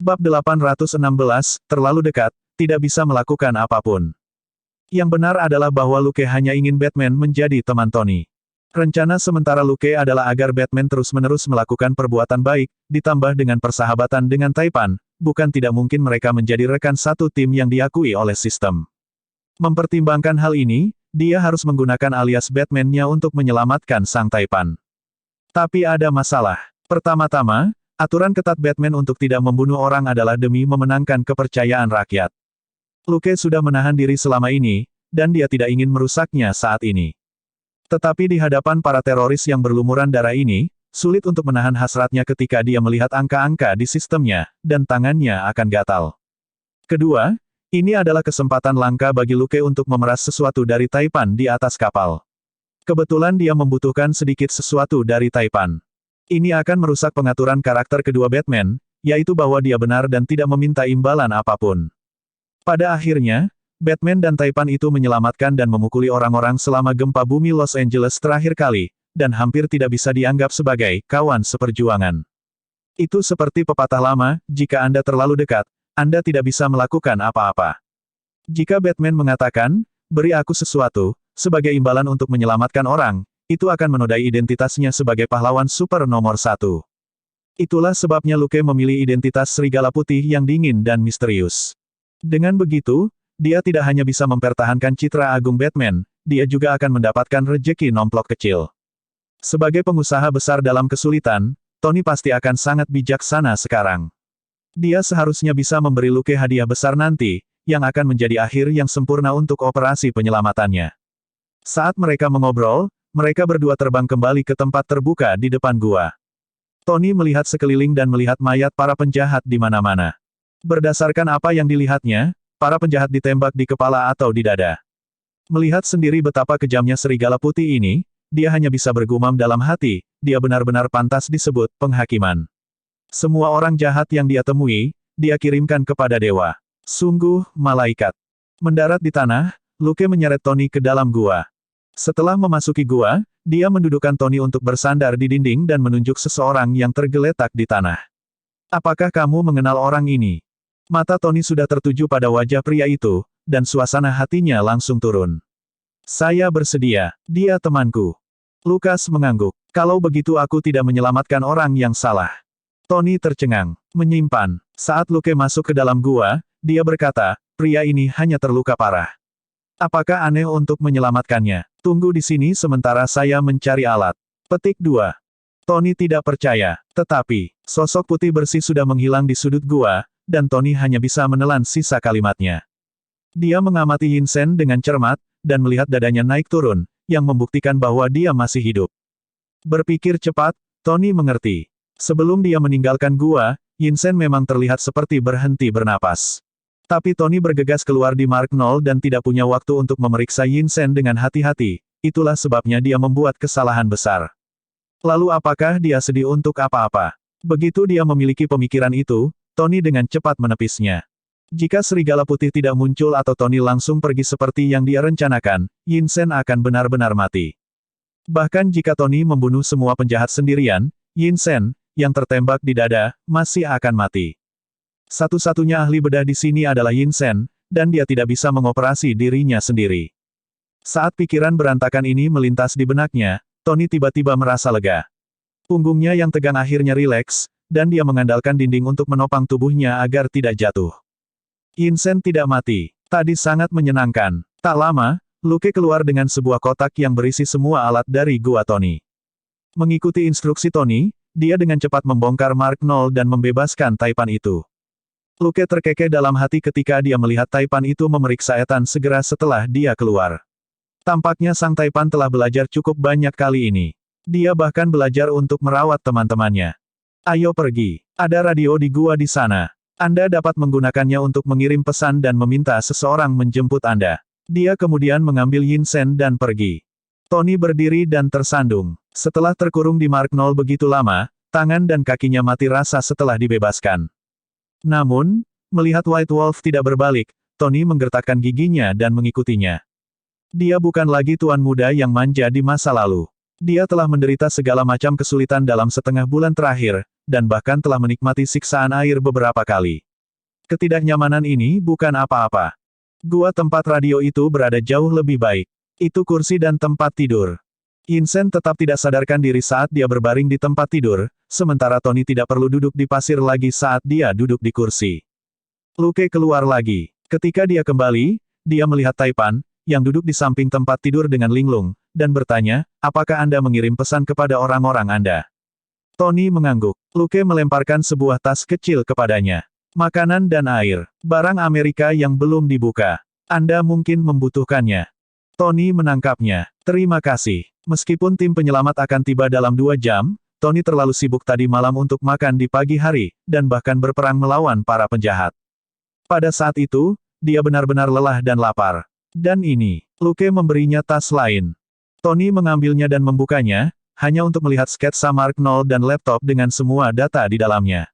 Bab 816, terlalu dekat, tidak bisa melakukan apapun. Yang benar adalah bahwa Luke hanya ingin Batman menjadi teman Tony. Rencana sementara Luke adalah agar Batman terus-menerus melakukan perbuatan baik, ditambah dengan persahabatan dengan Taipan, bukan tidak mungkin mereka menjadi rekan satu tim yang diakui oleh sistem. Mempertimbangkan hal ini, dia harus menggunakan alias Batman-nya untuk menyelamatkan sang Taipan. Tapi ada masalah. Pertama-tama, aturan ketat Batman untuk tidak membunuh orang adalah demi memenangkan kepercayaan rakyat. Luke sudah menahan diri selama ini, dan dia tidak ingin merusaknya saat ini. Tetapi di hadapan para teroris yang berlumuran darah ini, sulit untuk menahan hasratnya ketika dia melihat angka-angka di sistemnya, dan tangannya akan gatal. Kedua, ini adalah kesempatan langka bagi Luke untuk memeras sesuatu dari Taipan di atas kapal. Kebetulan dia membutuhkan sedikit sesuatu dari Taipan. Ini akan merusak pengaturan karakter kedua Batman, yaitu bahwa dia benar dan tidak meminta imbalan apapun. Pada akhirnya, Batman dan Taipan itu menyelamatkan dan memukuli orang-orang selama gempa bumi Los Angeles terakhir kali, dan hampir tidak bisa dianggap sebagai kawan seperjuangan. Itu seperti pepatah lama, jika Anda terlalu dekat, Anda tidak bisa melakukan apa-apa. Jika Batman mengatakan, beri aku sesuatu, sebagai imbalan untuk menyelamatkan orang, itu akan menodai identitasnya sebagai pahlawan super nomor 1. Itulah sebabnya Luke memilih identitas serigala putih yang dingin dan misterius. Dengan begitu, dia tidak hanya bisa mempertahankan citra agung Batman, dia juga akan mendapatkan rejeki nomplok kecil. Sebagai pengusaha besar dalam kesulitan, Tony pasti akan sangat bijaksana sekarang. Dia seharusnya bisa memberi Luke hadiah besar nanti, yang akan menjadi akhir yang sempurna untuk operasi penyelamatannya. Saat mereka mengobrol, mereka berdua terbang kembali ke tempat terbuka di depan gua. Tony melihat sekeliling dan melihat mayat para penjahat di mana-mana. Berdasarkan apa yang dilihatnya, para penjahat ditembak di kepala atau di dada. Melihat sendiri betapa kejamnya serigala putih ini, dia hanya bisa bergumam dalam hati, dia benar-benar pantas disebut penghakiman. Semua orang jahat yang dia temui, dia kirimkan kepada dewa. Sungguh, malaikat. Mendarat di tanah, Luke menyeret Tony ke dalam gua. Setelah memasuki gua, dia mendudukkan Tony untuk bersandar di dinding dan menunjuk seseorang yang tergeletak di tanah. Apakah kamu mengenal orang ini? Mata Tony sudah tertuju pada wajah pria itu, dan suasana hatinya langsung turun. Saya bersedia, dia temanku. Lukas mengangguk. Kalau begitu aku tidak menyelamatkan orang yang salah. Tony tercengang. Menyimpan. Saat Luke masuk ke dalam gua, dia berkata, pria ini hanya terluka parah. Apakah aneh untuk menyelamatkannya? Tunggu di sini sementara saya mencari alat. Petik 2. Tony tidak percaya. Tetapi, sosok putih bersih sudah menghilang di sudut gua, dan Tony hanya bisa menelan sisa kalimatnya. Dia mengamati Yinsen dengan cermat, dan melihat dadanya naik turun, yang membuktikan bahwa dia masih hidup. Berpikir cepat, Tony mengerti. Sebelum dia meninggalkan gua, Yinsen memang terlihat seperti berhenti bernapas. Tapi Tony bergegas keluar di Mark 0 dan tidak punya waktu untuk memeriksa Yinsen dengan hati-hati, itulah sebabnya dia membuat kesalahan besar. Lalu apakah dia sedih untuk apa-apa? Begitu dia memiliki pemikiran itu, Tony dengan cepat menepisnya. Jika serigala putih tidak muncul atau Tony langsung pergi seperti yang dia rencanakan, Yinsen akan benar-benar mati. Bahkan jika Tony membunuh semua penjahat sendirian, Yinsen, yang tertembak di dada, masih akan mati. Satu-satunya ahli bedah di sini adalah Yinsen, dan dia tidak bisa mengoperasi dirinya sendiri. Saat pikiran berantakan ini melintas di benaknya, Tony tiba-tiba merasa lega. Punggungnya yang tegang akhirnya rileks, dan dia mengandalkan dinding untuk menopang tubuhnya agar tidak jatuh. Yinsen tidak mati. Tadi sangat menyenangkan. Tak lama, Luke keluar dengan sebuah kotak yang berisi semua alat dari gua Tony. Mengikuti instruksi Tony, dia dengan cepat membongkar Mark 0 dan membebaskan Taipan itu. Luke terkekeh dalam hati ketika dia melihat Taipan itu memeriksa Ethan segera setelah dia keluar. Tampaknya sang Taipan telah belajar cukup banyak kali ini. Dia bahkan belajar untuk merawat teman-temannya. Ayo pergi. Ada radio di gua di sana. Anda dapat menggunakannya untuk mengirim pesan dan meminta seseorang menjemput Anda. Dia kemudian mengambil Yinsen dan pergi. Tony berdiri dan tersandung. Setelah terkurung di Mark 0 begitu lama, tangan dan kakinya mati rasa setelah dibebaskan. Namun, melihat White Wolf tidak berbalik, Tony menggertakkan giginya dan mengikutinya. Dia bukan lagi tuan muda yang manja di masa lalu. Dia telah menderita segala macam kesulitan dalam setengah bulan terakhir, dan bahkan telah menikmati siksaan air beberapa kali. Ketidaknyamanan ini bukan apa-apa. Gua tempat radio itu berada jauh lebih baik. Itu kursi dan tempat tidur. Yinsen tetap tidak sadarkan diri saat dia berbaring di tempat tidur, sementara Tony tidak perlu duduk di pasir lagi saat dia duduk di kursi. Luke keluar lagi. Ketika dia kembali, dia melihat Taipan, yang duduk di samping tempat tidur dengan linglung, dan bertanya, apakah Anda mengirim pesan kepada orang-orang Anda? Tony mengangguk. Luke melemparkan sebuah tas kecil kepadanya. Makanan dan air. Barang Amerika yang belum dibuka. Anda mungkin membutuhkannya. Tony menangkapnya. Terima kasih. Meskipun tim penyelamat akan tiba dalam 2 jam, Tony terlalu sibuk tadi malam untuk makan di pagi hari, dan bahkan berperang melawan para penjahat. Pada saat itu, dia benar-benar lelah dan lapar. Dan ini, Luke memberinya tas lain. Tony mengambilnya dan membukanya, hanya untuk melihat sketsa Mark 0 dan laptop dengan semua data di dalamnya.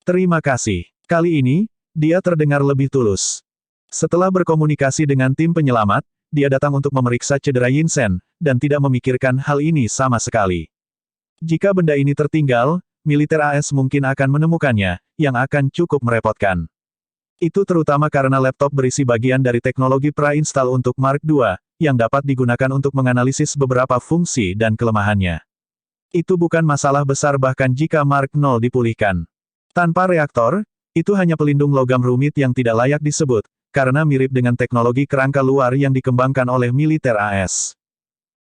Terima kasih. Kali ini, dia terdengar lebih tulus. Setelah berkomunikasi dengan tim penyelamat, dia datang untuk memeriksa cedera Yinsen, dan tidak memikirkan hal ini sama sekali. Jika benda ini tertinggal, militer AS mungkin akan menemukannya, yang akan cukup merepotkan. Itu terutama karena laptop berisi bagian dari teknologi pra-install untuk Mark II, yang dapat digunakan untuk menganalisis beberapa fungsi dan kelemahannya. Itu bukan masalah besar bahkan jika Mark 0 dipulihkan. Tanpa reaktor, itu hanya pelindung logam rumit yang tidak layak disebut, karena mirip dengan teknologi kerangka luar yang dikembangkan oleh militer AS.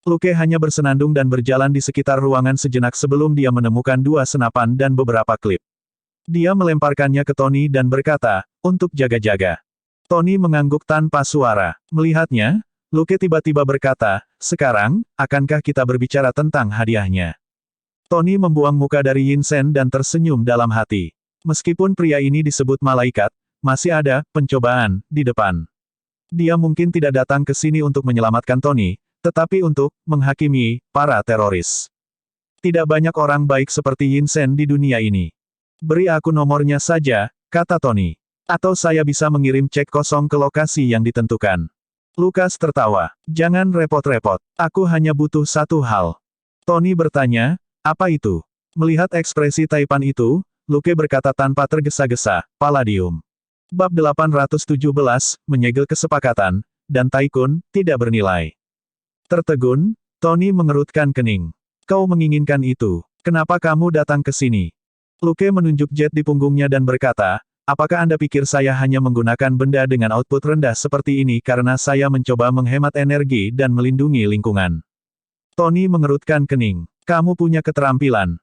Luke hanya bersenandung dan berjalan di sekitar ruangan sejenak sebelum dia menemukan 2 senapan dan beberapa klip. Dia melemparkannya ke Tony dan berkata, untuk jaga-jaga. Tony mengangguk tanpa suara. Melihatnya, Luke tiba-tiba berkata, sekarang, akankah kita berbicara tentang hadiahnya? Tony membuang muka dari Yinsen dan tersenyum dalam hati. Meskipun pria ini disebut malaikat, masih ada pencobaan di depan. Dia mungkin tidak datang ke sini untuk menyelamatkan Tony, tetapi untuk menghakimi para teroris. Tidak banyak orang baik seperti Yinsen di dunia ini. Beri aku nomornya saja, kata Tony. Atau saya bisa mengirim cek kosong ke lokasi yang ditentukan. Lukas tertawa. Jangan repot-repot. Aku hanya butuh satu hal. Tony bertanya, apa itu? Melihat ekspresi Taipan itu, Luke berkata tanpa tergesa-gesa, Palladium. Bab 817, menyegel kesepakatan, dan Taikun, tidak bernilai. Tertegun, Tony mengerutkan kening. Kau menginginkan itu. Kenapa kamu datang ke sini? Luke menunjuk jet di punggungnya dan berkata, apakah Anda pikir saya hanya menggunakan benda dengan output rendah seperti ini karena saya mencoba menghemat energi dan melindungi lingkungan? Tony mengerutkan kening. Kamu punya keterampilan.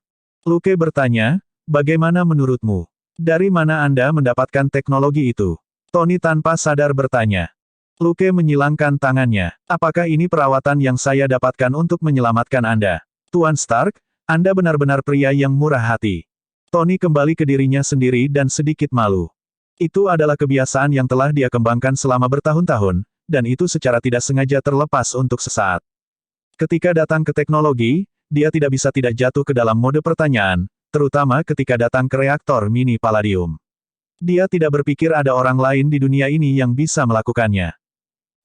Luke bertanya, bagaimana menurutmu? Dari mana Anda mendapatkan teknologi itu? Tony tanpa sadar bertanya. Luke menyilangkan tangannya. Apakah ini perawatan yang saya dapatkan untuk menyelamatkan Anda? Tuan Stark, Anda benar-benar pria yang murah hati. Tony kembali ke dirinya sendiri dan sedikit malu. Itu adalah kebiasaan yang telah dia kembangkan selama bertahun-tahun, dan itu secara tidak sengaja terlepas untuk sesaat. Ketika datang ke teknologi, dia tidak bisa tidak jatuh ke dalam mode pertanyaan, terutama ketika datang ke reaktor mini Palladium. Dia tidak berpikir ada orang lain di dunia ini yang bisa melakukannya.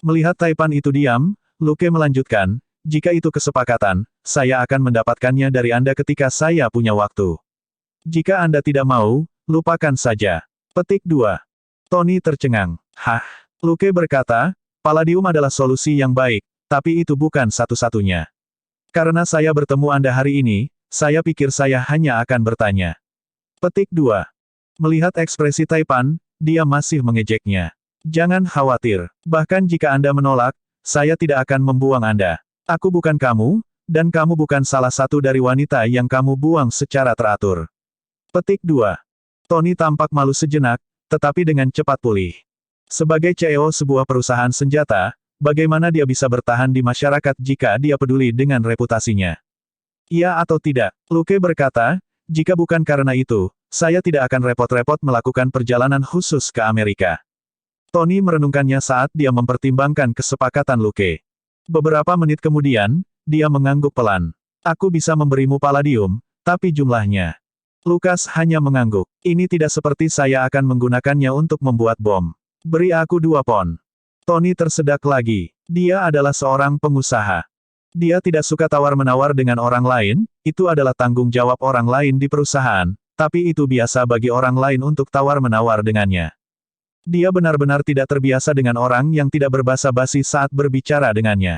Melihat Taipan itu diam, Luke melanjutkan, jika itu kesepakatan, saya akan mendapatkannya dari Anda ketika saya punya waktu. Jika Anda tidak mau, lupakan saja. Petik 2. Tony tercengang. Hah? Luke berkata, Palladium adalah solusi yang baik, tapi itu bukan satu-satunya. Karena saya bertemu Anda hari ini, saya pikir saya hanya akan bertanya. Petik 2. Melihat ekspresi Taipan, dia masih mengejeknya. Jangan khawatir, bahkan jika Anda menolak, saya tidak akan membuang Anda. Aku bukan kamu, dan kamu bukan salah satu dari wanita yang kamu buang secara teratur. Petik 2. Tony tampak malu sejenak, tetapi dengan cepat pulih. Sebagai CEO sebuah perusahaan senjata, bagaimana dia bisa bertahan di masyarakat jika dia peduli dengan reputasinya? Iya atau tidak? Luke berkata, jika bukan karena itu, saya tidak akan repot-repot melakukan perjalanan khusus ke Amerika. Tony merenungkannya saat dia mempertimbangkan kesepakatan Luke. Beberapa menit kemudian, dia mengangguk pelan. Aku bisa memberimu Palladium, tapi jumlahnya. Lukas hanya mengangguk. Ini tidak seperti saya akan menggunakannya untuk membuat bom. Beri aku 2 pon. Tony tersedak lagi. Dia adalah seorang pengusaha. Dia tidak suka tawar-menawar dengan orang lain, itu adalah tanggung jawab orang lain di perusahaan, Tapi itu biasa bagi orang lain untuk tawar-menawar dengannya. Dia benar-benar tidak terbiasa dengan orang yang tidak berbasa-basi saat berbicara dengannya.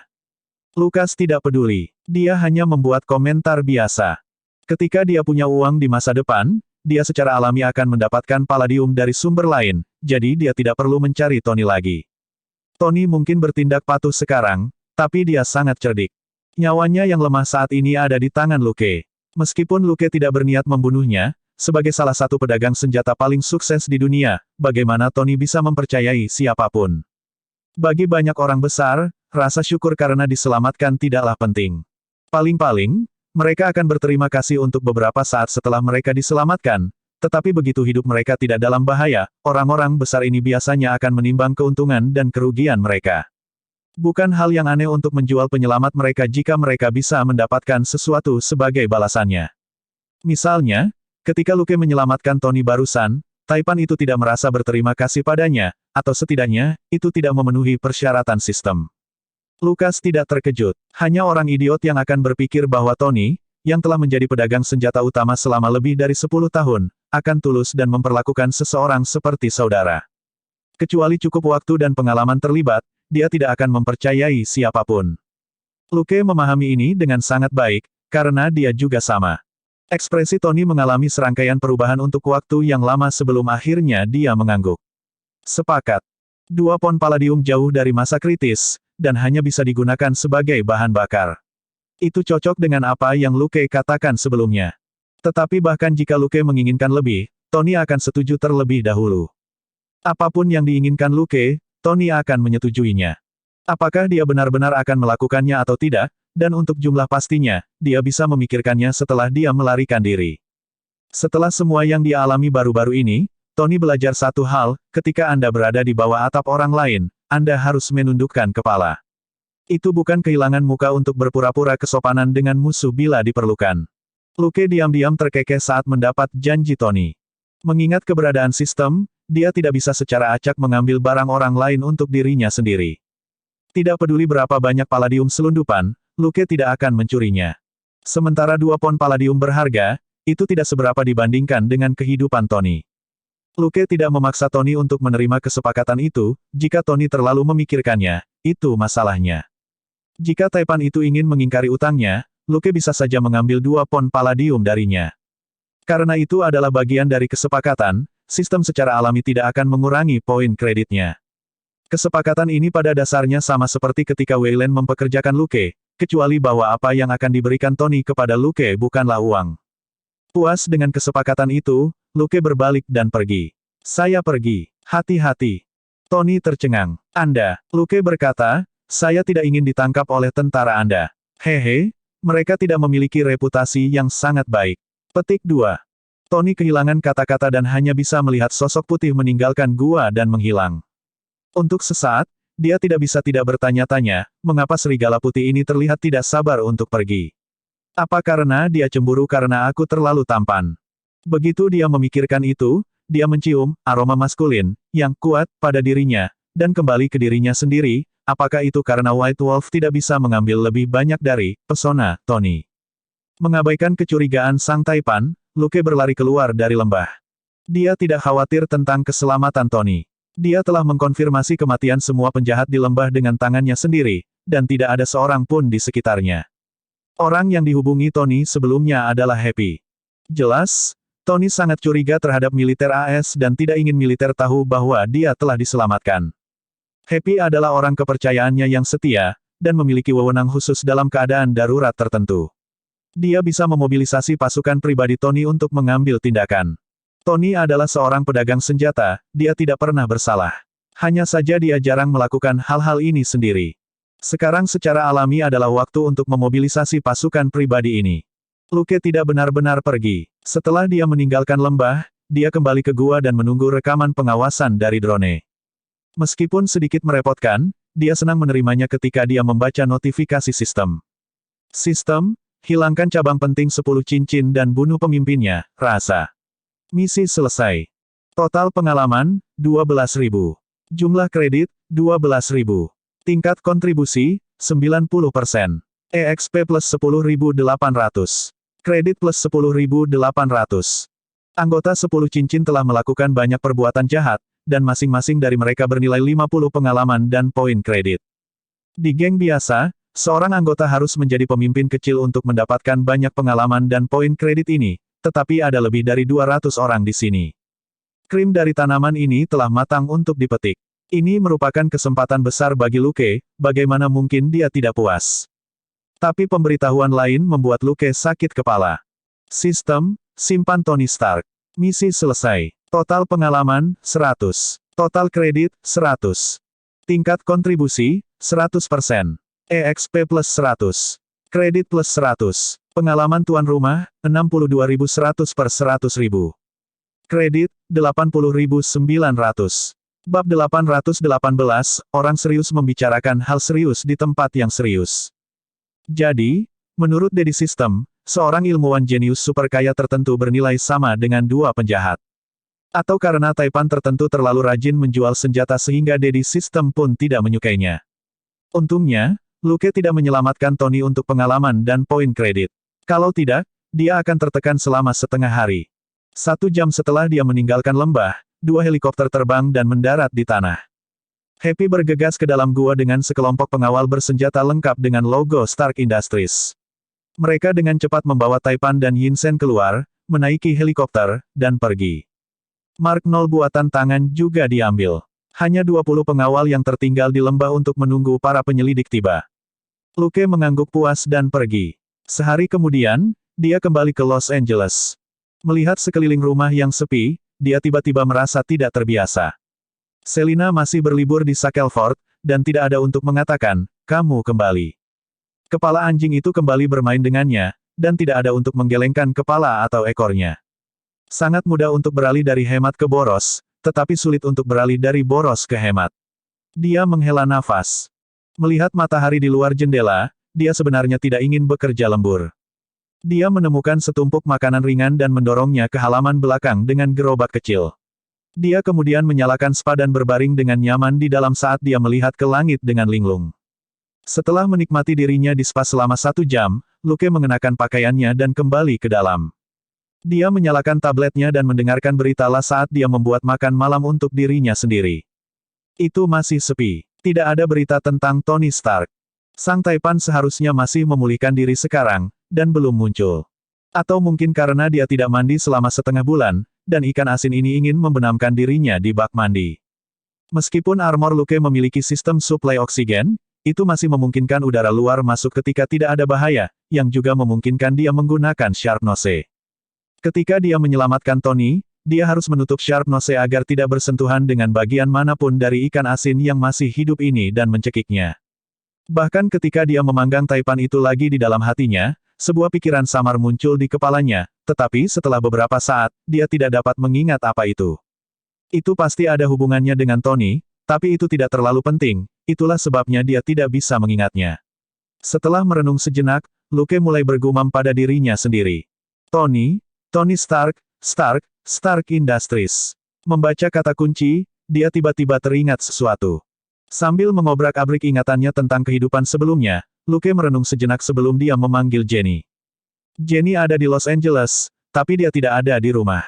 Lukas tidak peduli. Dia hanya membuat komentar biasa. Ketika dia punya uang di masa depan, dia secara alami akan mendapatkan palladium dari sumber lain, jadi dia tidak perlu mencari Tony lagi. Tony mungkin bertindak patuh sekarang, tapi dia sangat cerdik. Nyawanya yang lemah saat ini ada di tangan Luke. Meskipun Luke tidak berniat membunuhnya, sebagai salah satu pedagang senjata paling sukses di dunia, bagaimana Tony bisa mempercayai siapapun? Bagi banyak orang besar, rasa syukur karena diselamatkan tidaklah penting. Paling-paling, mereka akan berterima kasih untuk beberapa saat setelah mereka diselamatkan, tetapi begitu hidup mereka tidak dalam bahaya, orang-orang besar ini biasanya akan menimbang keuntungan dan kerugian mereka. Bukan hal yang aneh untuk menjual penyelamat mereka jika mereka bisa mendapatkan sesuatu sebagai balasannya. Misalnya, ketika Luke menyelamatkan Tony barusan, Taipan itu tidak merasa berterima kasih padanya, atau setidaknya, itu tidak memenuhi persyaratan sistem. Lukas tidak terkejut. Hanya orang idiot yang akan berpikir bahwa Tony, yang telah menjadi pedagang senjata utama selama lebih dari 10 tahun, akan tulus dan memperlakukan seseorang seperti saudara. Kecuali cukup waktu dan pengalaman terlibat, dia tidak akan mempercayai siapapun. Luke memahami ini dengan sangat baik, karena dia juga sama. Ekspresi Tony mengalami serangkaian perubahan untuk waktu yang lama sebelum akhirnya dia mengangguk. Sepakat. 2 pon palladium jauh dari masa kritis, dan hanya bisa digunakan sebagai bahan bakar. Itu cocok dengan apa yang Luke katakan sebelumnya. Tetapi bahkan jika Luke menginginkan lebih, Tony akan setuju terlebih dahulu. Apapun yang diinginkan Luke, Tony akan menyetujuinya. Apakah dia benar-benar akan melakukannya atau tidak, dan untuk jumlah pastinya, dia bisa memikirkannya setelah dia melarikan diri. Setelah semua yang dia alami baru-baru ini, Tony belajar satu hal, ketika Anda berada di bawah atap orang lain, Anda harus menundukkan kepala. Itu bukan kehilangan muka untuk berpura-pura kesopanan dengan musuh bila diperlukan. Luke diam-diam terkekeh saat mendapat janji Tony. Mengingat keberadaan sistem, dia tidak bisa secara acak mengambil barang orang lain untuk dirinya sendiri. Tidak peduli berapa banyak palladium selundupan, Luke tidak akan mencurinya. Sementara 2 pon palladium berharga, itu tidak seberapa dibandingkan dengan kehidupan Tony. Luke tidak memaksa Tony untuk menerima kesepakatan itu, jika Tony terlalu memikirkannya, itu masalahnya. Jika Taipan itu ingin mengingkari utangnya, Luke bisa saja mengambil 2 pon palladium darinya. Karena itu adalah bagian dari kesepakatan, sistem secara alami tidak akan mengurangi poin kreditnya. Kesepakatan ini pada dasarnya sama seperti ketika Weyland mempekerjakan Luke, kecuali bahwa apa yang akan diberikan Tony kepada Luke bukanlah uang. Puas dengan kesepakatan itu, Luke berbalik dan pergi. Saya pergi. Hati-hati. Tony tercengang. Anda, Luke berkata, saya tidak ingin ditangkap oleh tentara Anda. Hehe, mereka tidak memiliki reputasi yang sangat baik. Petik 2. Tony kehilangan kata-kata dan hanya bisa melihat sosok putih meninggalkan gua dan menghilang. Untuk sesaat, dia tidak bisa tidak bertanya-tanya, mengapa serigala putih ini terlihat tidak sabar untuk pergi. Apa karena dia cemburu karena aku terlalu tampan? Begitu dia memikirkan itu, dia mencium aroma maskulin yang kuat pada dirinya, dan kembali ke dirinya sendiri. Apakah itu karena White Wolf tidak bisa mengambil lebih banyak dari pesona Tony? Mengabaikan kecurigaan Sang Taipan, Luke berlari keluar dari lembah. Dia tidak khawatir tentang keselamatan Tony. Dia telah mengkonfirmasi kematian semua penjahat di lembah dengan tangannya sendiri, dan tidak ada seorang pun di sekitarnya. Orang yang dihubungi Tony sebelumnya adalah Happy. Jelas, Tony sangat curiga terhadap militer AS dan tidak ingin militer tahu bahwa dia telah diselamatkan. Happy adalah orang kepercayaannya yang setia, dan memiliki wewenang khusus dalam keadaan darurat tertentu. Dia bisa memobilisasi pasukan pribadi Tony untuk mengambil tindakan. Tony adalah seorang pedagang senjata, dia tidak pernah bersalah. Hanya saja dia jarang melakukan hal-hal ini sendiri. Sekarang secara alami adalah waktu untuk memobilisasi pasukan pribadi ini. Luke tidak benar-benar pergi. Setelah dia meninggalkan lembah, dia kembali ke gua dan menunggu rekaman pengawasan dari drone. Meskipun sedikit merepotkan, dia senang menerimanya ketika dia membaca notifikasi sistem. Sistem, hilangkan cabang penting 10 cincin dan bunuh pemimpinnya, rasa. Misi selesai. Total pengalaman, 12.000. Jumlah kredit, 12.000. Tingkat kontribusi, 90%. EXP plus 10.800. Kredit plus 10.800. Anggota 10 cincin telah melakukan banyak perbuatan jahat, dan masing-masing dari mereka bernilai 50 pengalaman dan poin kredit. Di geng biasa, seorang anggota harus menjadi pemimpin kecil untuk mendapatkan banyak pengalaman dan poin kredit ini, tetapi ada lebih dari 200 orang di sini. Krim dari tanaman ini telah matang untuk dipetik. Ini merupakan kesempatan besar bagi Luke, bagaimana mungkin dia tidak puas. Tapi pemberitahuan lain membuat Luke sakit kepala. Sistem, simpan Tony Stark. Misi selesai. Total pengalaman, 100. Total kredit, 100. Tingkat kontribusi, 100%. EXP plus 100. Kredit plus 100. Pengalaman tuan rumah, 62.100 per 100.000. Kredit, 80.900. Bab 818, orang serius membicarakan hal serius di tempat yang serius. Jadi, menurut Dedi System, seorang ilmuwan jenius super kaya tertentu bernilai sama dengan dua penjahat. Atau karena Taipan tertentu terlalu rajin menjual senjata sehingga Dedi System pun tidak menyukainya. Untungnya, Luke tidak menyelamatkan Tony untuk pengalaman dan poin kredit. Kalau tidak, dia akan tertekan selama setengah hari. 1 jam setelah dia meninggalkan lembah, 2 helikopter terbang dan mendarat di tanah. Happy bergegas ke dalam gua dengan sekelompok pengawal bersenjata lengkap dengan logo Stark Industries. Mereka dengan cepat membawa Taipan dan Yinsen keluar, menaiki helikopter, dan pergi. Mark 0 buatan tangan juga diambil. Hanya 20 pengawal yang tertinggal di lembah untuk menunggu para penyelidik tiba. Luke mengangguk puas dan pergi. Sehari kemudian, dia kembali ke Los Angeles. Melihat sekeliling rumah yang sepi, dia tiba-tiba merasa tidak terbiasa. Selina masih berlibur di Shackleford, dan tidak ada untuk mengatakan, kamu kembali. Kepala anjing itu kembali bermain dengannya, dan tidak ada untuk menggelengkan kepala atau ekornya. Sangat mudah untuk beralih dari hemat ke boros, tetapi sulit untuk beralih dari boros ke hemat. Dia menghela nafas. Melihat matahari di luar jendela, dia sebenarnya tidak ingin bekerja lembur. Dia menemukan setumpuk makanan ringan dan mendorongnya ke halaman belakang dengan gerobak kecil. Dia kemudian menyalakan spa dan berbaring dengan nyaman di dalam saat dia melihat ke langit dengan linglung. Setelah menikmati dirinya di spa selama 1 jam, Luke mengenakan pakaiannya dan kembali ke dalam. Dia menyalakan tabletnya dan mendengarkan berita saat dia membuat makan malam untuk dirinya sendiri. Itu masih sepi. Tidak ada berita tentang Tony Stark. Sang Taipan seharusnya masih memulihkan diri sekarang, dan belum muncul. Atau mungkin karena dia tidak mandi selama setengah bulan, dan ikan asin ini ingin membenamkan dirinya di bak mandi. Meskipun armor Luke memiliki sistem suplai oksigen, itu masih memungkinkan udara luar masuk ketika tidak ada bahaya, yang juga memungkinkan dia menggunakan Sharp Nose. Ketika dia menyelamatkan Tony, dia harus menutup Sharp Nose agar tidak bersentuhan dengan bagian manapun dari ikan asin yang masih hidup ini dan mencekiknya. Bahkan ketika dia memanggang Taipan itu lagi di dalam hatinya, sebuah pikiran samar muncul di kepalanya, tetapi setelah beberapa saat, dia tidak dapat mengingat apa itu. Itu pasti ada hubungannya dengan Tony, tapi itu tidak terlalu penting, itulah sebabnya dia tidak bisa mengingatnya. Setelah merenung sejenak, Luke mulai bergumam pada dirinya sendiri. Tony Stark, Stark Industries. Membaca kata kunci, dia tiba-tiba teringat sesuatu. Sambil mengobrak-abrik ingatannya tentang kehidupan sebelumnya, Luke merenung sejenak sebelum dia memanggil Jenny. Jenny ada di Los Angeles, tapi dia tidak ada di rumah.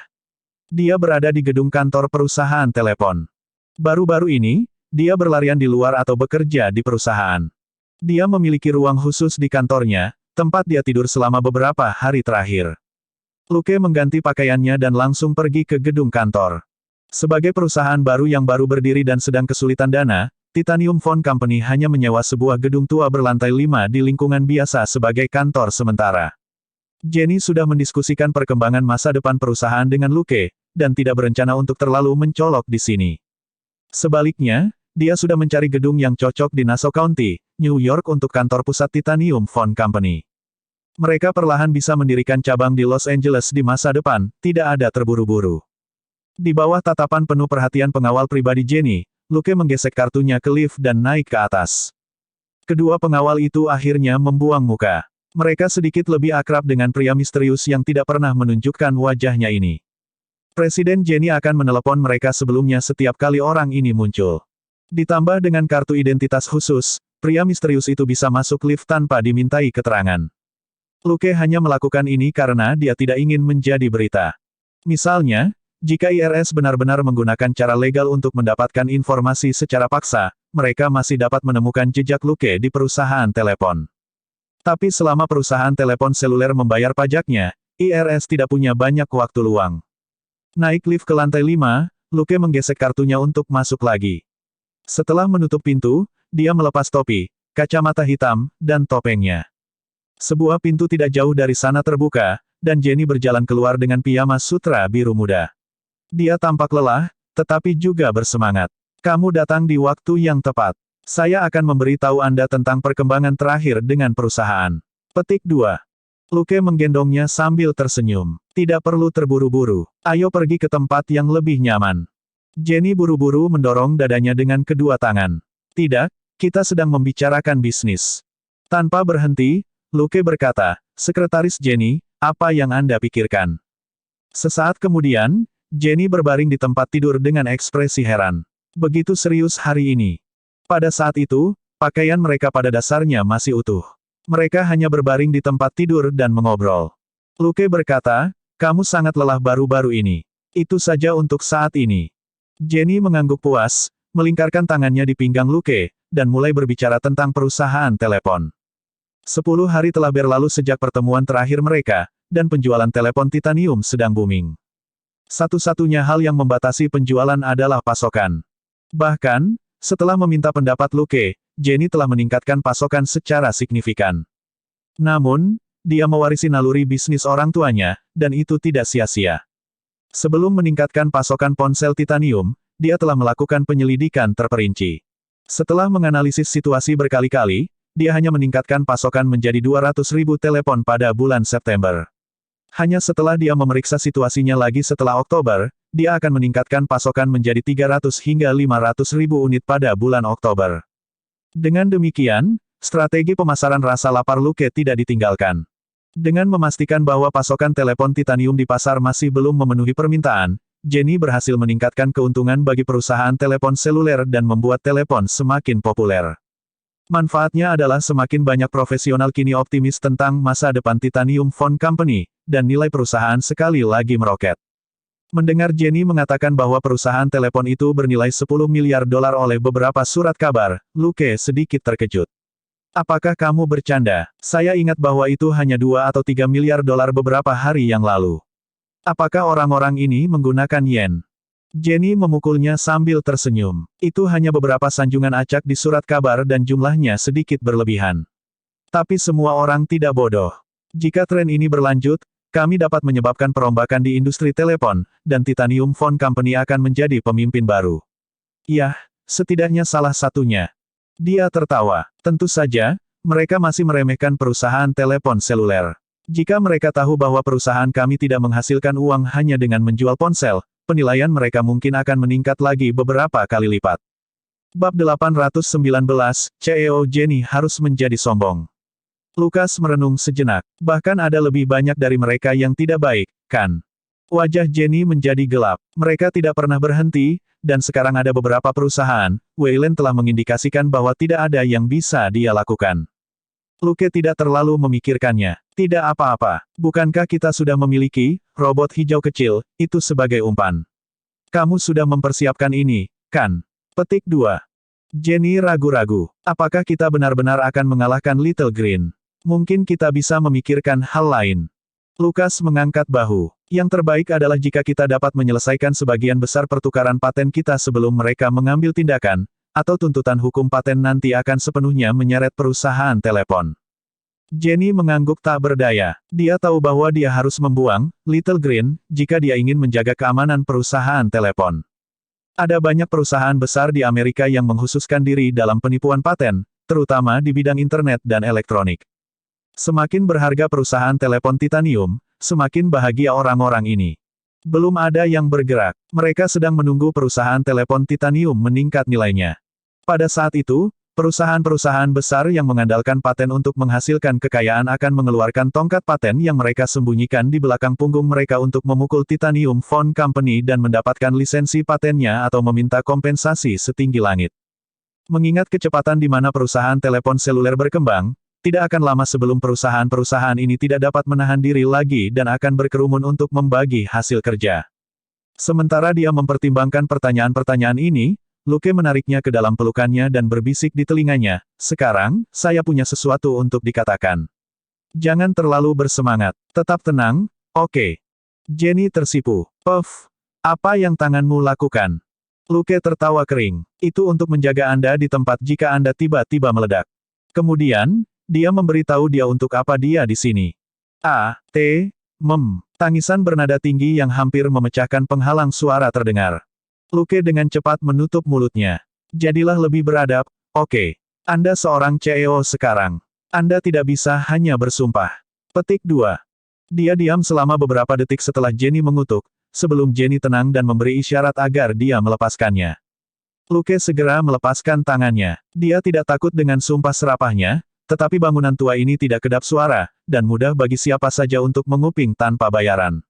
Dia berada di gedung kantor perusahaan telepon. Baru-baru ini, dia berlarian di luar atau bekerja di perusahaan. Dia memiliki ruang khusus di kantornya, tempat dia tidur selama beberapa hari terakhir. Luke mengganti pakaiannya dan langsung pergi ke gedung kantor. Sebagai perusahaan baru yang baru berdiri dan sedang kesulitan dana, Titanium Phone Company hanya menyewa sebuah gedung tua berlantai 5 di lingkungan biasa sebagai kantor sementara. Jenny sudah mendiskusikan perkembangan masa depan perusahaan dengan Luke, dan tidak berencana untuk terlalu mencolok di sini. Sebaliknya, dia sudah mencari gedung yang cocok di Nassau County, New York untuk kantor pusat Titanium Phone Company. Mereka perlahan bisa mendirikan cabang di Los Angeles di masa depan, tidak ada terburu-buru. Di bawah tatapan penuh perhatian pengawal pribadi Jenny, Luke menggesek kartunya ke lift dan naik ke atas. Kedua pengawal itu akhirnya membuang muka. Mereka sedikit lebih akrab dengan pria misterius yang tidak pernah menunjukkan wajahnya ini. Presiden Jenny akan menelepon mereka sebelumnya setiap kali orang ini muncul. Ditambah dengan kartu identitas khusus, pria misterius itu bisa masuk lift tanpa dimintai keterangan. Luke hanya melakukan ini karena dia tidak ingin menjadi berita. Misalnya, jika IRS benar-benar menggunakan cara legal untuk mendapatkan informasi secara paksa, mereka masih dapat menemukan jejak Luke di perusahaan telepon. Tapi selama perusahaan telepon seluler membayar pajaknya, IRS tidak punya banyak waktu luang. Naik lift ke lantai 5, Luke menggesek kartunya untuk masuk lagi. Setelah menutup pintu, dia melepas topi, kacamata hitam, dan topengnya. Sebuah pintu tidak jauh dari sana terbuka, dan Jenny berjalan keluar dengan piyama sutra biru muda. Dia tampak lelah, tetapi juga bersemangat. Kamu datang di waktu yang tepat. Saya akan memberitahu Anda tentang perkembangan terakhir dengan perusahaan. Petik 2. Luke menggendongnya sambil tersenyum. Tidak perlu terburu-buru. Ayo pergi ke tempat yang lebih nyaman. Jenny buru-buru mendorong dadanya dengan kedua tangan. Tidak, kita sedang membicarakan bisnis. Tanpa berhenti, Luke berkata, Sekretaris Jenny, apa yang Anda pikirkan? Sesaat kemudian, Jenny berbaring di tempat tidur dengan ekspresi heran. Begitu serius hari ini. Pada saat itu, pakaian mereka pada dasarnya masih utuh. Mereka hanya berbaring di tempat tidur dan mengobrol. Luke berkata, kamu sangat lelah baru-baru ini. Itu saja untuk saat ini. Jenny mengangguk puas, melingkarkan tangannya di pinggang Luke, dan mulai berbicara tentang perusahaan telepon. 10 hari telah berlalu sejak pertemuan terakhir mereka, dan penjualan telepon titanium sedang booming. Satu-satunya hal yang membatasi penjualan adalah pasokan. Bahkan, setelah meminta pendapat Luke, Jenny telah meningkatkan pasokan secara signifikan. Namun, dia mewarisi naluri bisnis orang tuanya, dan itu tidak sia-sia. Sebelum meningkatkan pasokan ponsel titanium, dia telah melakukan penyelidikan terperinci. Setelah menganalisis situasi berkali-kali, dia hanya meningkatkan pasokan menjadi 200.000 telepon pada bulan September. Hanya setelah dia memeriksa situasinya lagi setelah Oktober, dia akan meningkatkan pasokan menjadi 300 hingga 500.000 unit pada bulan Oktober. Dengan demikian, strategi pemasaran rasa lapar Luke tidak ditinggalkan. Dengan memastikan bahwa pasokan telepon titanium di pasar masih belum memenuhi permintaan, Jenny berhasil meningkatkan keuntungan bagi perusahaan telepon seluler dan membuat telepon semakin populer. Manfaatnya adalah semakin banyak profesional kini optimis tentang masa depan Titanium Phone Company, dan nilai perusahaan sekali lagi meroket. Mendengar Jenny mengatakan bahwa perusahaan telepon itu bernilai 10 miliar dolar oleh beberapa surat kabar, Luke sedikit terkejut. Apakah kamu bercanda? Saya ingat bahwa itu hanya 2 atau 3 miliar dolar beberapa hari yang lalu. Apakah orang-orang ini menggunakan yen? Jenny memukulnya sambil tersenyum. Itu hanya beberapa sanjungan acak di surat kabar dan jumlahnya sedikit berlebihan. Tapi semua orang tidak bodoh. Jika tren ini berlanjut, kami dapat menyebabkan perombakan di industri telepon, dan Titanium Phone Company akan menjadi pemimpin baru. Yah, setidaknya salah satunya. Dia tertawa. Tentu saja, mereka masih meremehkan perusahaan telepon seluler. Jika mereka tahu bahwa perusahaan kami tidak menghasilkan uang hanya dengan menjual ponsel, penilaian mereka mungkin akan meningkat lagi beberapa kali lipat. Bab 819, CEO Jenny harus menjadi sombong. Lukas merenung sejenak. Bahkan ada lebih banyak dari mereka yang tidak baik, kan? Wajah Jenny menjadi gelap. Mereka tidak pernah berhenti, dan sekarang ada beberapa perusahaan, Wayland telah mengindikasikan bahwa tidak ada yang bisa dia lakukan. Luke tidak terlalu memikirkannya. Tidak apa-apa. Bukankah kita sudah memiliki robot hijau kecil itu sebagai umpan? Kamu sudah mempersiapkan ini, kan? Petik 2. Jenny ragu-ragu. Apakah kita benar-benar akan mengalahkan Little Green? Mungkin kita bisa memikirkan hal lain. Lukas mengangkat bahu. Yang terbaik adalah jika kita dapat menyelesaikan sebagian besar pertukaran paten kita sebelum mereka mengambil tindakan, atau tuntutan hukum paten nanti akan sepenuhnya menyeret perusahaan telepon. Jenny mengangguk tak berdaya. Dia tahu bahwa dia harus membuang Little Green jika dia ingin menjaga keamanan perusahaan telepon. Ada banyak perusahaan besar di Amerika yang mengkhususkan diri dalam penipuan paten, terutama di bidang internet dan elektronik. Semakin berharga perusahaan telepon titanium, semakin bahagia orang-orang ini. Belum ada yang bergerak. Mereka sedang menunggu perusahaan telepon titanium meningkat nilainya. Pada saat itu, perusahaan-perusahaan besar yang mengandalkan paten untuk menghasilkan kekayaan akan mengeluarkan tongkat paten yang mereka sembunyikan di belakang punggung mereka untuk memukul Titanium Phone Company dan mendapatkan lisensi patennya atau meminta kompensasi setinggi langit. Mengingat kecepatan di mana perusahaan telepon seluler berkembang, Tidak akan lama sebelum perusahaan-perusahaan ini tidak dapat menahan diri lagi dan akan berkerumun untuk membagi hasil kerja. Sementara dia mempertimbangkan pertanyaan-pertanyaan ini, Luke menariknya ke dalam pelukannya dan berbisik di telinganya, "Sekarang, saya punya sesuatu untuk dikatakan. Jangan terlalu bersemangat. Tetap tenang, oke?" Jenny tersipu. "Puff, apa yang tanganmu lakukan?" Luke tertawa kering. "Itu untuk menjaga Anda di tempat jika Anda tiba-tiba meledak." Kemudian, dia memberitahu dia untuk apa dia di sini. Tangisan bernada tinggi yang hampir memecahkan penghalang suara terdengar. Luke dengan cepat menutup mulutnya. "Jadilah lebih beradab, oke? Anda seorang CEO sekarang. Anda tidak bisa hanya bersumpah." Petik 2. Dia diam selama beberapa detik setelah Jenny mengutuk, sebelum Jenny tenang dan memberi isyarat agar dia melepaskannya. Luke segera melepaskan tangannya. Dia tidak takut dengan sumpah serapahnya, tetapi bangunan tua ini tidak kedap suara, dan mudah bagi siapa saja untuk menguping tanpa bayaran.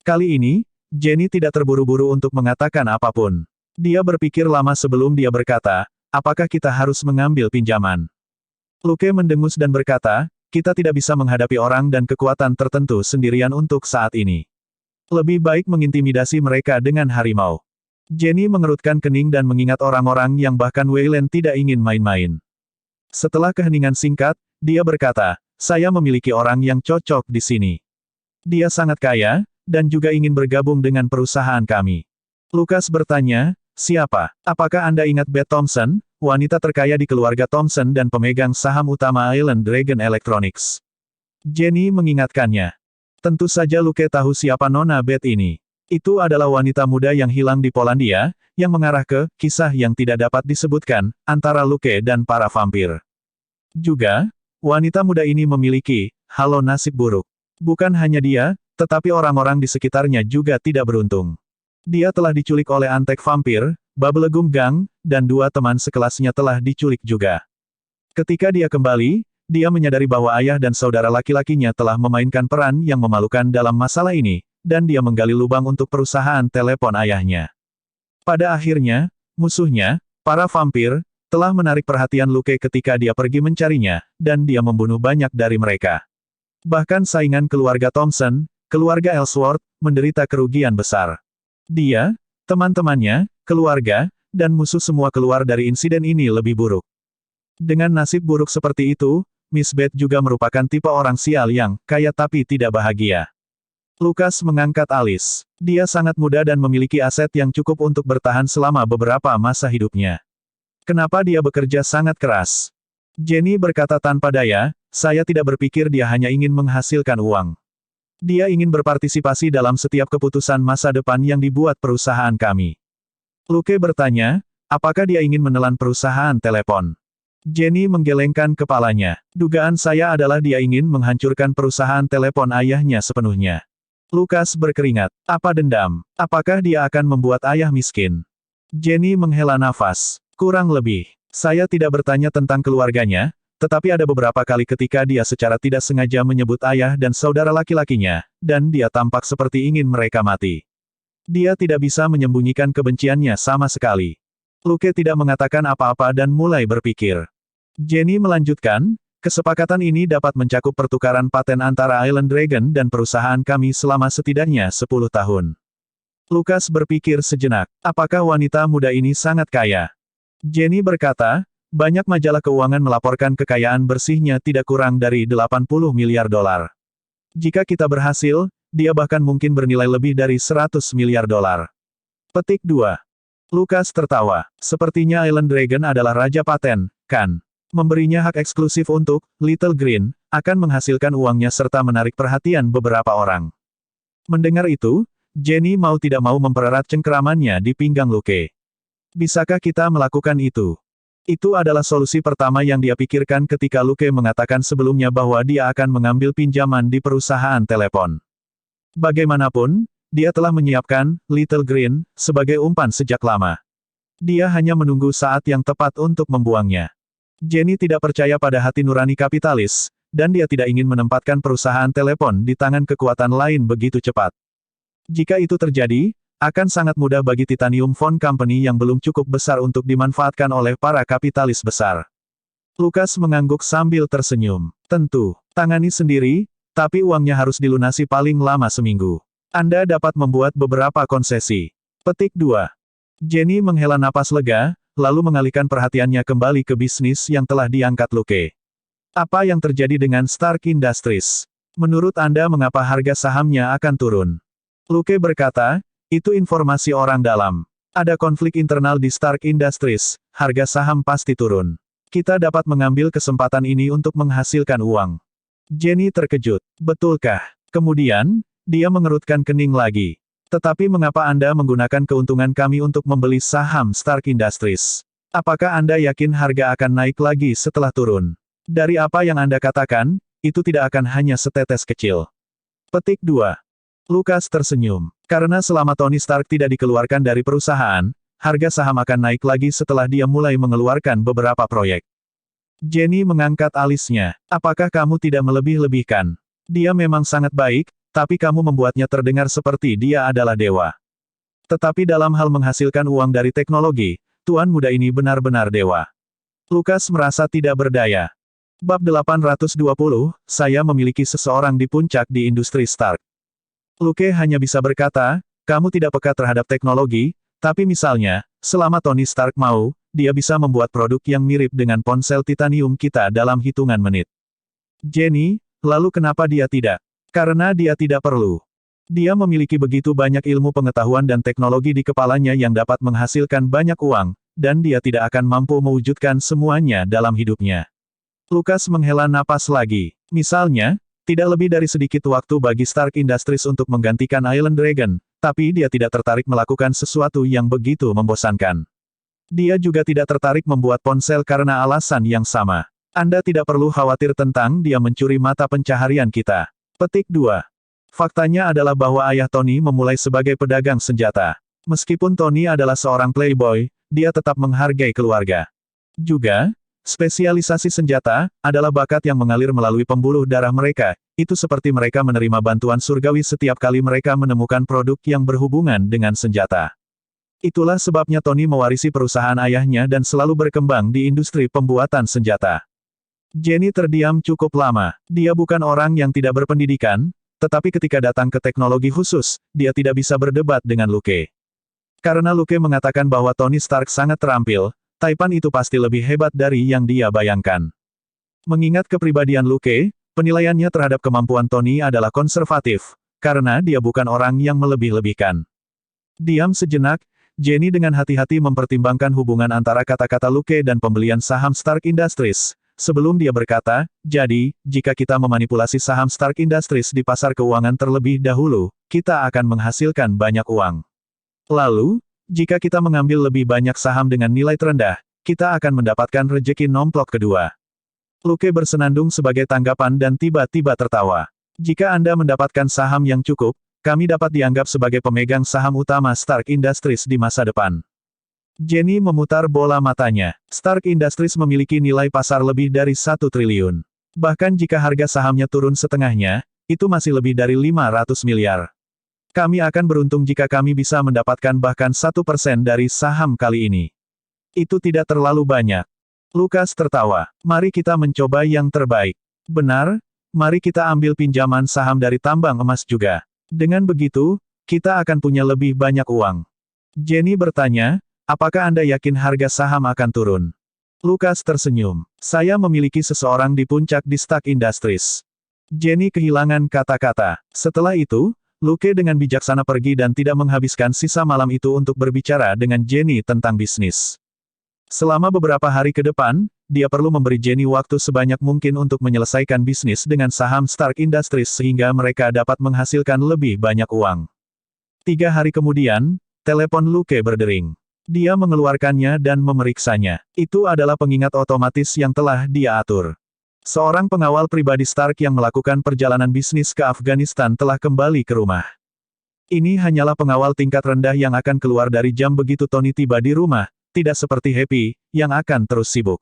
Kali ini, Jenny tidak terburu-buru untuk mengatakan apapun. Dia berpikir lama sebelum dia berkata, "Apakah kita harus mengambil pinjaman?" Luke mendengus dan berkata, "Kita tidak bisa menghadapi orang dan kekuatan tertentu sendirian untuk saat ini. Lebih baik mengintimidasi mereka dengan harimau." Jenny mengerutkan kening dan mengingat orang-orang yang bahkan Weyland tidak ingin main-main. Setelah keheningan singkat, dia berkata, "Saya memiliki orang yang cocok di sini. Dia sangat kaya, dan juga ingin bergabung dengan perusahaan kami." Lukas bertanya, "Siapa? Apakah Anda ingat Beth Thompson, wanita terkaya di keluarga Thompson dan pemegang saham utama Island Dragon Electronics?" Jenny mengingatkannya. Tentu saja Luke tahu siapa Nona Beth ini. Itu adalah wanita muda yang hilang di Polandia, yang mengarah ke kisah yang tidak dapat disebutkan antara Luke dan para vampir. Juga, wanita muda ini memiliki halo nasib buruk. Bukan hanya dia, tetapi orang-orang di sekitarnya juga tidak beruntung. Dia telah diculik oleh antek vampir, Bubblegum Gang, dan 2 teman sekelasnya telah diculik juga. Ketika dia kembali, dia menyadari bahwa ayah dan saudara laki-lakinya telah memainkan peran yang memalukan dalam masalah ini, dan dia menggali lubang untuk perusahaan telepon ayahnya. Pada akhirnya, musuhnya, para vampir, telah menarik perhatian Luke ketika dia pergi mencarinya, dan dia membunuh banyak dari mereka. Bahkan saingan keluarga Thompson, keluarga Ellsworth, menderita kerugian besar. Dia, teman-temannya, keluarga, dan musuh semua keluar dari insiden ini lebih buruk. Dengan nasib buruk seperti itu, Miss Beth juga merupakan tipe orang sial yang kaya tapi tidak bahagia. Lukas mengangkat alis. Dia sangat muda dan memiliki aset yang cukup untuk bertahan selama beberapa masa hidupnya. Kenapa dia bekerja sangat keras? Jenny berkata tanpa daya, "Saya tidak berpikir dia hanya ingin menghasilkan uang. Dia ingin berpartisipasi dalam setiap keputusan masa depan yang dibuat perusahaan kami." Luke bertanya, "Apakah dia ingin menelan perusahaan telepon?" Jenny menggelengkan kepalanya. "Dugaan saya adalah dia ingin menghancurkan perusahaan telepon ayahnya sepenuhnya." Lukas berkeringat. "Apa dendam? Apakah dia akan membuat ayah miskin?" Jenny menghela nafas. "Kurang lebih. Saya tidak bertanya tentang keluarganya, tetapi ada beberapa kali ketika dia secara tidak sengaja menyebut ayah dan saudara laki-lakinya, dan dia tampak seperti ingin mereka mati. Dia tidak bisa menyembunyikan kebenciannya sama sekali." Luke tidak mengatakan apa-apa dan mulai berpikir. Jenny melanjutkan, "Kesepakatan ini dapat mencakup pertukaran paten antara Island Dragon dan perusahaan kami selama setidaknya 10 tahun. Lukas berpikir sejenak, apakah wanita muda ini sangat kaya? Jenny berkata, banyak majalah keuangan melaporkan kekayaan bersihnya tidak kurang dari 80 miliar dolar. Jika kita berhasil, dia bahkan mungkin bernilai lebih dari 100 miliar dolar. Petik 2. Lukas tertawa. Sepertinya Island Dragon adalah raja paten, kan? Memberinya hak eksklusif untuk Little Green, akan menghasilkan uangnya serta menarik perhatian beberapa orang. Mendengar itu, Jenny mau tidak mau mempererat cengkeramannya di pinggang Luke. Bisakah kita melakukan itu? Itu adalah solusi pertama yang dia pikirkan ketika Luke mengatakan sebelumnya bahwa dia akan mengambil pinjaman di perusahaan telepon. Bagaimanapun, dia telah menyiapkan Little Green sebagai umpan sejak lama. Dia hanya menunggu saat yang tepat untuk membuangnya. Jenny tidak percaya pada hati nurani kapitalis, dan dia tidak ingin menempatkan perusahaan telepon di tangan kekuatan lain begitu cepat. Jika itu terjadi, akan sangat mudah bagi Titanium Phone Company yang belum cukup besar untuk dimanfaatkan oleh para kapitalis besar. Lukas mengangguk sambil tersenyum. Tentu, tangani sendiri, tapi uangnya harus dilunasi paling lama seminggu. Anda dapat membuat beberapa konsesi. Petik 2. Jenny menghela napas lega, lalu mengalihkan perhatiannya kembali ke bisnis yang telah diangkat Luke. Apa yang terjadi dengan Stark Industries? Menurut Anda mengapa harga sahamnya akan turun? Luke berkata, itu informasi orang dalam. Ada konflik internal di Stark Industries, harga saham pasti turun. Kita dapat mengambil kesempatan ini untuk menghasilkan uang. Jenny terkejut. Betulkah? Kemudian, dia mengerutkan kening lagi. Tetapi mengapa Anda menggunakan keuntungan kami untuk membeli saham Stark Industries? Apakah Anda yakin harga akan naik lagi setelah turun? Dari apa yang Anda katakan, itu tidak akan hanya setetes kecil. Petik 2. Lukas tersenyum. Karena selama Tony Stark tidak dikeluarkan dari perusahaan, harga saham akan naik lagi setelah dia mulai mengeluarkan beberapa proyek. Jenny mengangkat alisnya. Apakah kamu tidak melebih-lebihkan? Dia memang sangat baik, tapi kamu membuatnya terdengar seperti dia adalah dewa. Tetapi dalam hal menghasilkan uang dari teknologi, tuan muda ini benar-benar dewa. Lukas merasa tidak berdaya. Bab 820, saya memiliki seseorang di puncak di industri Stark. Luke hanya bisa berkata, kamu tidak peka terhadap teknologi, tapi misalnya, selama Tony Stark mau, dia bisa membuat produk yang mirip dengan ponsel titanium kita dalam hitungan menit. Jenny, lalu kenapa dia tidak? Karena dia tidak perlu. Dia memiliki begitu banyak ilmu pengetahuan dan teknologi di kepalanya yang dapat menghasilkan banyak uang, dan dia tidak akan mampu mewujudkan semuanya dalam hidupnya. Lukas menghela napas lagi. Misalnya, tidak lebih dari sedikit waktu bagi Stark Industries untuk menggantikan Island Dragon, tapi dia tidak tertarik melakukan sesuatu yang begitu membosankan. Dia juga tidak tertarik membuat ponsel karena alasan yang sama. Anda tidak perlu khawatir tentang dia mencuri mata pencaharian kita. Petik 2. Faktanya adalah bahwa ayah Tony memulai sebagai pedagang senjata. Meskipun Tony adalah seorang playboy, dia tetap menghargai keluarga. Juga, spesialisasi senjata adalah bakat yang mengalir melalui pembuluh darah mereka. Itu seperti mereka menerima bantuan surgawi setiap kali mereka menemukan produk yang berhubungan dengan senjata. Itulah sebabnya Tony mewarisi perusahaan ayahnya dan selalu berkembang di industri pembuatan senjata. Jenny terdiam cukup lama. Dia bukan orang yang tidak berpendidikan, tetapi ketika datang ke teknologi khusus, dia tidak bisa berdebat dengan Luke. Karena Luke mengatakan bahwa Tony Stark sangat terampil, Taipan itu pasti lebih hebat dari yang dia bayangkan. Mengingat kepribadian Luke, penilaiannya terhadap kemampuan Tony adalah konservatif, karena dia bukan orang yang melebih-lebihkan. Diam sejenak, Jenny dengan hati-hati mempertimbangkan hubungan antara kata-kata Luke dan pembelian saham Stark Industries. Sebelum dia berkata, jadi, jika kita memanipulasi saham Stark Industries di pasar keuangan terlebih dahulu, kita akan menghasilkan banyak uang. Lalu, jika kita mengambil lebih banyak saham dengan nilai terendah, kita akan mendapatkan rejeki nomplok kedua. Luke bersenandung sebagai tanggapan dan tiba-tiba tertawa. Jika Anda mendapatkan saham yang cukup, kami dapat dianggap sebagai pemegang saham utama Stark Industries di masa depan. Jenny memutar bola matanya. Stark Industries memiliki nilai pasar lebih dari 1 triliun. Bahkan jika harga sahamnya turun setengahnya, itu masih lebih dari 500 miliar. Kami akan beruntung jika kami bisa mendapatkan bahkan 1% dari saham kali ini. Itu tidak terlalu banyak. Lukas tertawa. Mari kita mencoba yang terbaik. Benar, mari kita ambil pinjaman saham dari tambang emas juga. Dengan begitu, kita akan punya lebih banyak uang. Jenny bertanya, apakah Anda yakin harga saham akan turun? Lukas tersenyum. Saya memiliki seseorang di puncak di Stark Industries. Jenny kehilangan kata-kata. Setelah itu, Luke dengan bijaksana pergi dan tidak menghabiskan sisa malam itu untuk berbicara dengan Jenny tentang bisnis. Selama beberapa hari ke depan, dia perlu memberi Jenny waktu sebanyak mungkin untuk menyelesaikan bisnis dengan saham Stark Industries sehingga mereka dapat menghasilkan lebih banyak uang. 3 hari kemudian, telepon Luke berdering. Dia mengeluarkannya dan memeriksanya. Itu adalah pengingat otomatis yang telah dia atur. Seorang pengawal pribadi Stark yang melakukan perjalanan bisnis ke Afghanistan telah kembali ke rumah. Ini hanyalah pengawal tingkat rendah yang akan keluar dari jam begitu Tony tiba di rumah, tidak seperti Happy, yang akan terus sibuk.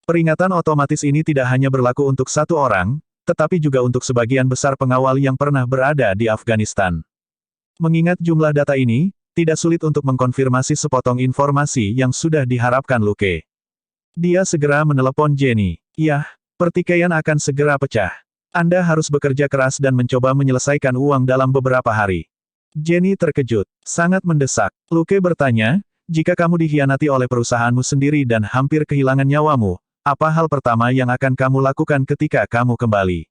Peringatan otomatis ini tidak hanya berlaku untuk satu orang, tetapi juga untuk sebagian besar pengawal yang pernah berada di Afghanistan. Mengingat jumlah data ini, tidak sulit untuk mengkonfirmasi sepotong informasi yang sudah diharapkan Luke. Dia segera menelepon Jenny. Yah, pertikaian akan segera pecah. Anda harus bekerja keras dan mencoba menyelesaikan uang dalam beberapa hari. Jenny terkejut. Sangat mendesak. Luke bertanya, jika kamu dikhianati oleh perusahaanmu sendiri dan hampir kehilangan nyawamu, apa hal pertama yang akan kamu lakukan ketika kamu kembali?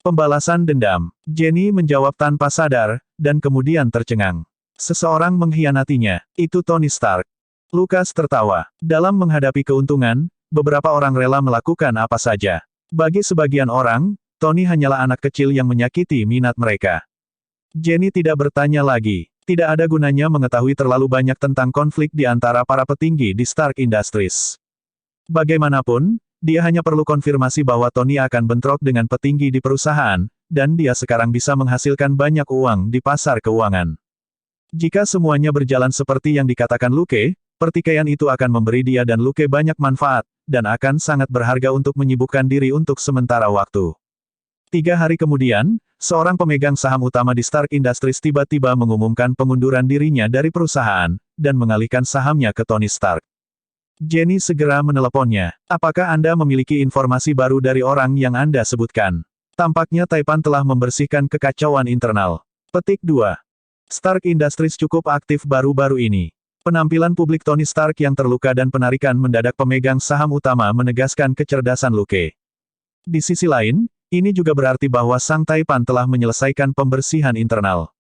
Pembalasan dendam. Jenny menjawab tanpa sadar, dan kemudian tercengang. Seseorang mengkhianatinya. Itu Tony Stark. Lucas tertawa. Dalam menghadapi keuntungan, beberapa orang rela melakukan apa saja. Bagi sebagian orang, Tony hanyalah anak kecil yang menyakiti minat mereka. Jenny tidak bertanya lagi. Tidak ada gunanya mengetahui terlalu banyak tentang konflik di antara para petinggi di Stark Industries. Bagaimanapun, dia hanya perlu konfirmasi bahwa Tony akan bentrok dengan petinggi di perusahaan, dan dia sekarang bisa menghasilkan banyak uang di pasar keuangan. Jika semuanya berjalan seperti yang dikatakan Luke, pertikaian itu akan memberi dia dan Luke banyak manfaat, dan akan sangat berharga untuk menyibukkan diri untuk sementara waktu. 3 hari kemudian, seorang pemegang saham utama di Stark Industries tiba-tiba mengumumkan pengunduran dirinya dari perusahaan, dan mengalihkan sahamnya ke Tony Stark. Jenny segera meneleponnya. Apakah Anda memiliki informasi baru dari orang yang Anda sebutkan? Tampaknya Taipan telah membersihkan kekacauan internal. Petik 2. Stark Industries cukup aktif baru-baru ini. Penampilan publik Tony Stark yang terluka dan penarikan mendadak pemegang saham utama menegaskan kecerdasan Luke. Di sisi lain, ini juga berarti bahwa Sang Taipan telah menyelesaikan pembersihan internal.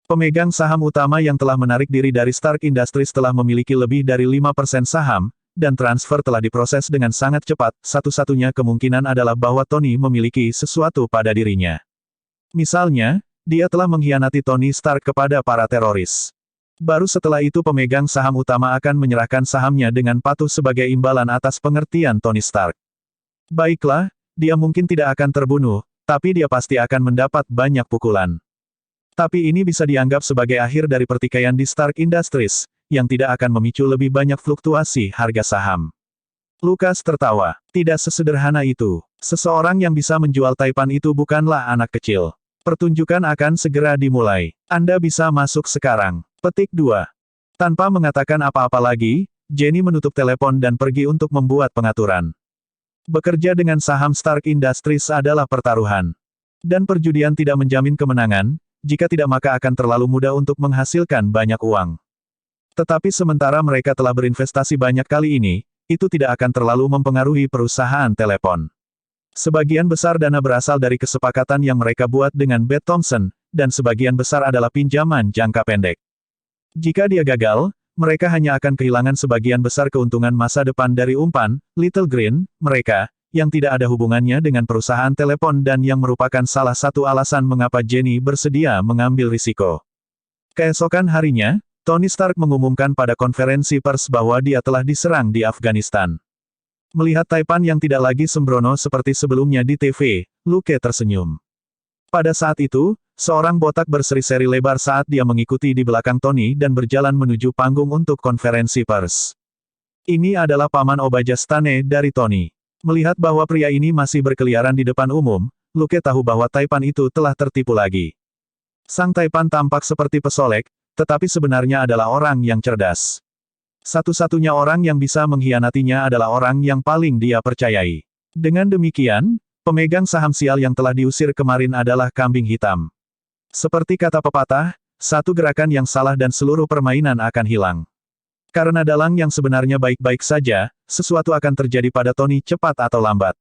Pemegang saham utama yang telah menarik diri dari Stark Industries telah memiliki lebih dari 5% saham, dan transfer telah diproses dengan sangat cepat. Satu-satunya kemungkinan adalah bahwa Tony memiliki sesuatu pada dirinya. Misalnya, dia telah mengkhianati Tony Stark kepada para teroris. Baru setelah itu pemegang saham utama akan menyerahkan sahamnya dengan patuh sebagai imbalan atas pengertian Tony Stark. Baiklah, dia mungkin tidak akan terbunuh, tapi dia pasti akan mendapat banyak pukulan. Tapi ini bisa dianggap sebagai akhir dari pertikaian di Stark Industries, yang tidak akan memicu lebih banyak fluktuasi harga saham. Lucas tertawa. Tidak sesederhana itu. Seseorang yang bisa menjual Taipan itu bukanlah anak kecil. Pertunjukan akan segera dimulai. Anda bisa masuk sekarang. Petik 2. Tanpa mengatakan apa-apa lagi, Jenny menutup telepon dan pergi untuk membuat pengaturan. Bekerja dengan saham Stark Industries adalah pertaruhan. Dan perjudian tidak menjamin kemenangan, jika tidak maka akan terlalu mudah untuk menghasilkan banyak uang. Tetapi sementara mereka telah berinvestasi banyak kali ini, itu tidak akan terlalu mempengaruhi perusahaan telepon. Sebagian besar dana berasal dari kesepakatan yang mereka buat dengan Beth Thompson, dan sebagian besar adalah pinjaman jangka pendek. Jika dia gagal, mereka hanya akan kehilangan sebagian besar keuntungan masa depan dari umpan, Little Green, mereka, yang tidak ada hubungannya dengan perusahaan telepon dan yang merupakan salah satu alasan mengapa Jenny bersedia mengambil risiko. Keesokan harinya, Tony Stark mengumumkan pada konferensi pers bahwa dia telah diserang di Afghanistan. Melihat Taipan yang tidak lagi sembrono seperti sebelumnya di TV, Luke tersenyum. Pada saat itu, seorang botak berseri-seri lebar saat dia mengikuti di belakang Tony dan berjalan menuju panggung untuk konferensi pers. Ini adalah Paman Obajastane dari Tony. Melihat bahwa pria ini masih berkeliaran di depan umum, Luke tahu bahwa Taipan itu telah tertipu lagi. Sang Taipan tampak seperti pesolek, tetapi sebenarnya adalah orang yang cerdas. Satu-satunya orang yang bisa mengkhianatinya adalah orang yang paling dia percayai. Dengan demikian, pemegang saham sial yang telah diusir kemarin adalah kambing hitam. Seperti kata pepatah, satu gerakan yang salah dan seluruh permainan akan hilang. Karena dalang yang sebenarnya baik-baik saja, sesuatu akan terjadi pada Tony cepat atau lambat.